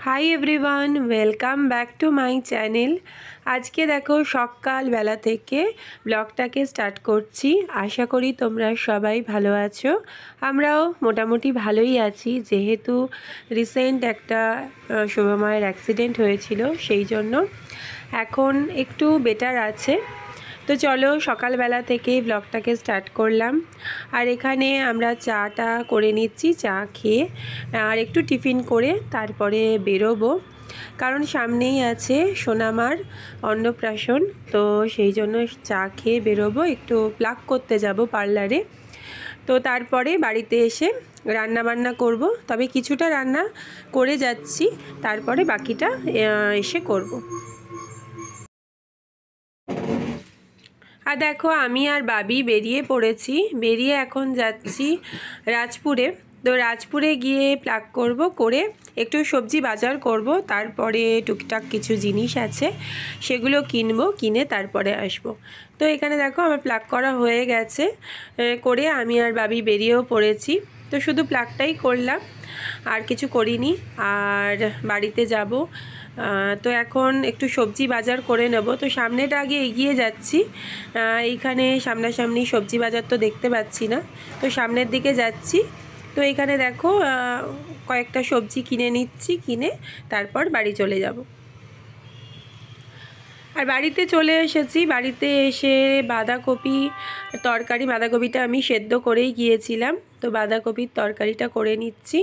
Hi everyone, welcome back to my channel. আজকে দেখো সকালবেলা থেকে ব্লগটাকে স্টার্ট করছি। আশা করি তোমরা সবাই ভালো আছো। আমরাও মোটামুটি ভালোই আছি, যেহেতু রিসেন্ট একটা শুভময়ের অ্যাক্সিডেন্ট হয়েছিল, সেই জন্য এখন একটু বেটার আছে। তো চলো সকালবেলা থেকেই ব্লগটাকে স্টার্ট করলাম। আর এখানে আমরা চাটা করে নিচ্ছি, চা খেয়ে আর একটু টিফিন করে তারপরে বেরোবো, কারণ সামনেই আছে সোনামার অন্নপ্রাশন। তো সেই জন্য চা খেয়ে বেরোবো, একটু প্লাক করতে যাব পার্লারে। তো তারপরে বাড়িতে এসে রান্না বান্না করব, তবে কিছুটা রান্না করে যাচ্ছি, তারপরে বাকিটা এসে করব। আর দেখো আমি আর বাবি বেরিয়ে পড়েছি, বেরিয়ে এখন যাচ্ছি রাজপুরে। তো রাজপুরে গিয়ে প্লাক করব, করে একটু সবজি বাজার করব, তারপরে টুকটাক কিছু জিনিস আছে সেগুলো কিনবো, কিনে তারপরে আসব। তো এখানে দেখো আমার প্লাক করা হয়ে গেছে, করে আমি আর বাবি বেরিয়েও পড়েছি। তো শুধু প্লাকটাই করলাম, আর কিছু করিনি। আর বাড়িতে যাব, তো এখন একটু সবজি বাজার করে নেব। তো সামনেটা আগে এগিয়ে যাচ্ছি, এইখানে সামনাসামনি সবজি বাজার তো দেখতে পাচ্ছি না, তো সামনের দিকে যাচ্ছি। তো এইখানে দেখো কয়েকটা সবজি কিনে নিচ্ছি, কিনে তারপর বাড়ি চলে যাব। আর বাড়িতে চলে এসেছি, বাড়িতে এসে বাঁধাকপি তরকারি, বাঁধাকপিটা আমি সেদ্ধ করেই গিয়েছিলাম, তো বাঁধাকপির তরকারিটা করে নিচ্ছি।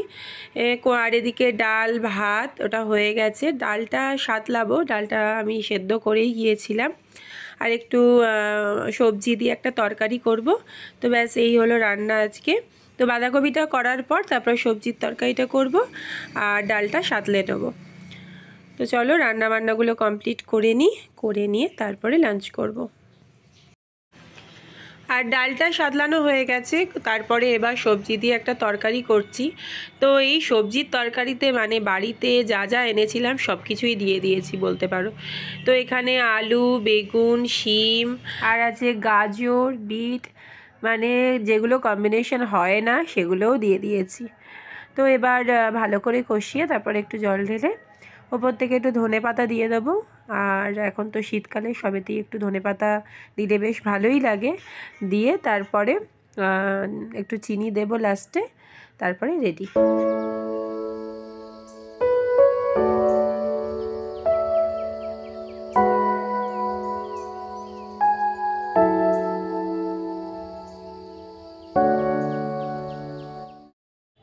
আর এদিকে ডাল ভাত ওটা হয়ে গেছে, ডালটা সাতলাবো, ডালটা আমি সেদ্ধ করেই গিয়েছিলাম। আর একটু সবজি দিয়ে একটা তরকারি করব। তো ব্যাস এই হলো রান্না আজকে। তো বাঁধাকপিটা করার পর তারপর সবজির তরকারিটা করব আর ডালটা সাতলে নেবো। তো চলো রান্না বান্নাগুলো কমপ্লিট করে নিয়ে তারপরে লাঞ্চ করব। আর ডালটা সাতলানো হয়ে গেছে, তারপরে এবার সবজি দিয়ে একটা তরকারি করছি। তো এই সবজির তরকারিতে মানে বাড়িতে যা যা এনেছিলাম সব কিছুই দিয়ে দিয়েছি বলতে পারো। তো এখানে আলু, বেগুন, শিম, আর আছে গাজর, বিট, মানে যেগুলো কম্বিনেশন হয় না সেগুলোও দিয়ে দিয়েছি। তো এবার ভালো করে কষিয়ে তারপরে একটু জল ঢেলে ওপর থেকে একটু ধনেপাতা দিয়ে দেবো। আর এখন তো শীতকালে সবেতেই একটু ধনেপাতা দিলে বেশ ভালোই লাগে। দিয়ে তারপরে একটু চিনি দেবো লাস্টে, তারপরে রেডি।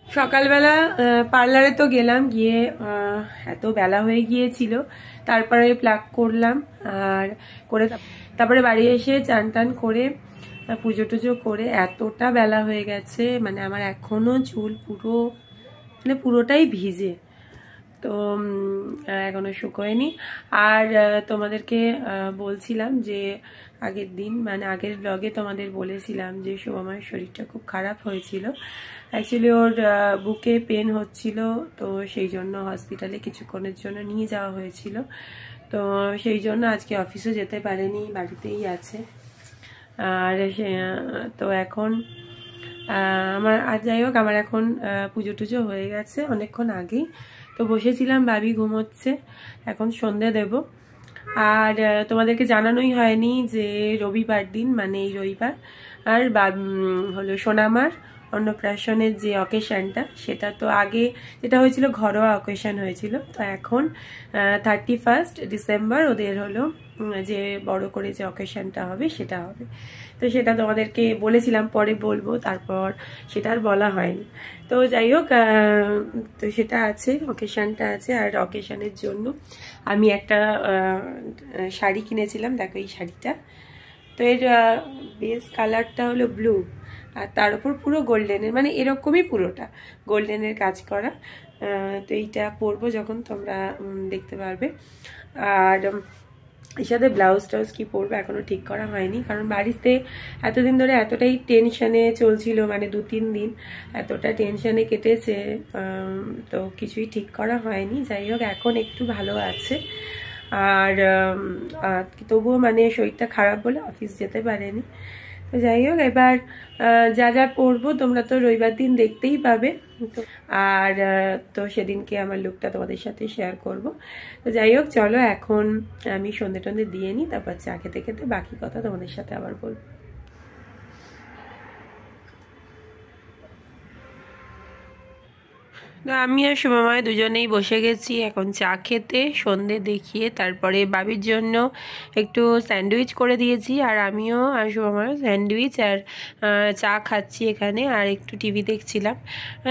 সকালবেলা পার্লারে তো গেলাম, গিয়ে এত বেলা হয়ে গিয়েছিল, তারপরে প্লাক করলাম। আর করে তারপরে বাড়ি এসে চান টান করে পুজো টুজো করে এতটা বেলা হয়ে গেছে, মানে আমার এখনো চুল পুরোটাই ভিজে, তো এখনো শুকোয়নি। আর তোমাদেরকে বলছিলাম যে আগের দিন, মানে আগের ব্লগে তোমাদের বলেছিলাম যে শুভময়ের শরীরটা খুব খারাপ হয়েছিল। অ্যাকচুয়ালি ওর বুকে পেন হচ্ছিল, তো সেই জন্য হসপিটালে কিছুক্ষণের জন্য নিয়ে যাওয়া হয়েছিল। তো সেই জন্য আজকে অফিসে যেতে পারেনি, বাড়িতেই আছে। আর তো এখন আমার, আর যাই হোক, আমার এখন পুজো টুজো হয়ে গেছে অনেকক্ষণ আগেই। তো বসেছিলাম, ভাবি ঘুমোচ্ছে, এখন সন্ধে দেব। আর তোমাদেরকে জানানোই হয়নি যে রবিবার দিন, মানে এই রবিবার আর হলো সোনামার অন্নপ্রাশনের যে অকেশনটা, সেটা তো আগে যেটা হয়েছিল ঘরোয়া অকেশন হয়েছিল, তো এখন 31 ডিসেম্বর ওদের হলো যে বড় করে যে অকেশনটা হবে সেটা হবে। তো সেটা তোমাদেরকে বলেছিলাম পরে বলবো, তারপর সেটা আর বলা হয়নি। তো যাই হোক, তো সেটা আছে, অকেশনটা আছে। আর অকেশনের জন্য আমি একটা শাড়ি কিনেছিলাম, দেখো এই শাড়িটা। তো এর বেস কালারটা হলো ব্লু, আর তার উপর পুরো গোল্ডেনের, মানে এরকমই পুরোটা গোল্ডেনের কাজ করা। তো এইটা পরবো যখন, তোমরা দেখতে পারবে। আর এর সাথে ব্লাউজ টাউজ কি পরবো এখনো ঠিক করা হয়নি, কারণ বাড়িতে এতদিন ধরে এতটাই টেনশনে চলছিল, মানে 2-3 দিন এতটা টেনশনে কেটেছে, তো কিছুই ঠিক করা হয়নি। যাই হোক এখন একটু ভালো আছে। আর তবুও মানে শরীরটা খারাপ বলে অফিস যেতে পারেনি। তো তো যাই হোক, এবার যা যা করবো তোমরা তো রবিবার দিন দেখতেই পাবে। আর তো সেদিনকে আমার লুকটা তোমাদের সাথে শেয়ার করব। তো যাই হোক, চলো এখন আমি সন্ধে টন্ধে দিয়ে নিই, তারপর চা খেতে খেতে বাকি কথা তোমাদের সাথে আবার বলবো। আমি আর সুমামা দুজনেই বসে গেছি এখন চা খেতে, সন্ধে দেখিয়ে। তারপরে বাবির জন্য একটু স্যান্ডউইচ করে দিয়েছি, আর আমিও আর সুমামা স্যান্ডউইচ আর চা খাচ্ছি এখানে, আর একটু টিভি দেখছিলাম।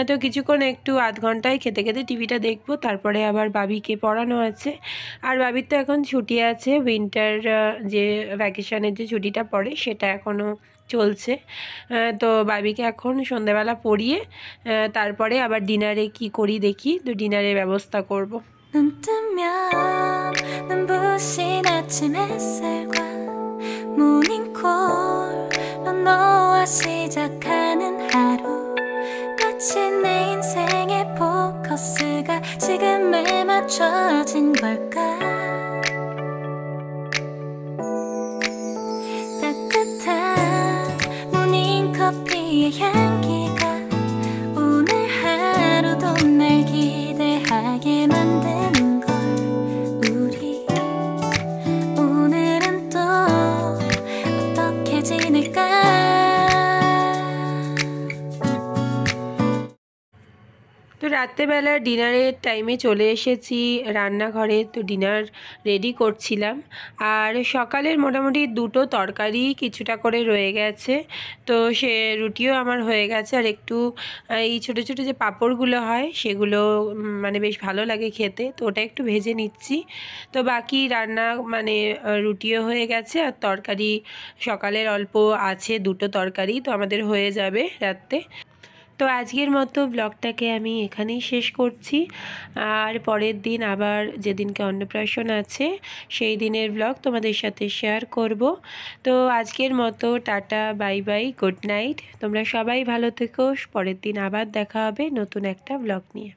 তো কিছুক্ষণ একটু আধ ঘন্টায় খেতে খেতে টিভিটা দেখবো, তারপরে আবার বাবিকে পড়ানো আছে। আর বাবির তো এখন ছুটি আছে, উইন্টার যে ভ্যাকেশনের যে ছুটিটা পড়ে সেটা এখনও চলছে। তো বাবিকে এখন সন্ধ্যাবেলা পড়িয়ে তারপরে আবার ডিনারে কি করি দেখি, তো ডিনারের ব্যবস্থা করব। 눈 뜨면 눈부신 아침 햇살과 모닝콜로 너와 시작하는 하루, 마치 내 인생의 포커스가 지금에 맞춰진 걸까. 따뜻한 모닝커피의 향기가 오늘 하루도 날 기대하게 만드는 걸. 우리 오늘은 또 어떻게 지낼까. তো রাত্রেবেলা ডিনারের টাইমে চলে এসেছি রান্নাঘরে, তো ডিনার রেডি করছিলাম। আর সকালের মোটামুটি দুটো তরকারি কিছুটা করে রয়ে গেছে, তো সে রুটিও আমার হয়ে গেছে। আর একটু এই ছোটো ছোটো যে পাঁপড়গুলো হয় সেগুলো মানে বেশ ভালো লাগে খেতে, তো ওটা একটু ভেজে নিচ্ছি। তো বাকি রান্না মানে রুটিও হয়ে গেছে, আর তরকারি সকালের অল্প আছে, দুটো তরকারি তো আমাদের হয়ে যাবে রাত্রে। তো আজকের মতো ব্লগটাকে আমি এখানেই শেষ করছি। আর পরের দিন আবার যেদিনকে অন্নপ্রাশন আছে সেই দিনের ব্লগ তোমাদের সাথে শেয়ার করব। তো আজকের মতো tata, bye bye, good night. তোমরা সবাই ভালো থেকো। পরের দিন আবার দেখা হবে নতুন একটা ব্লগ নিয়ে।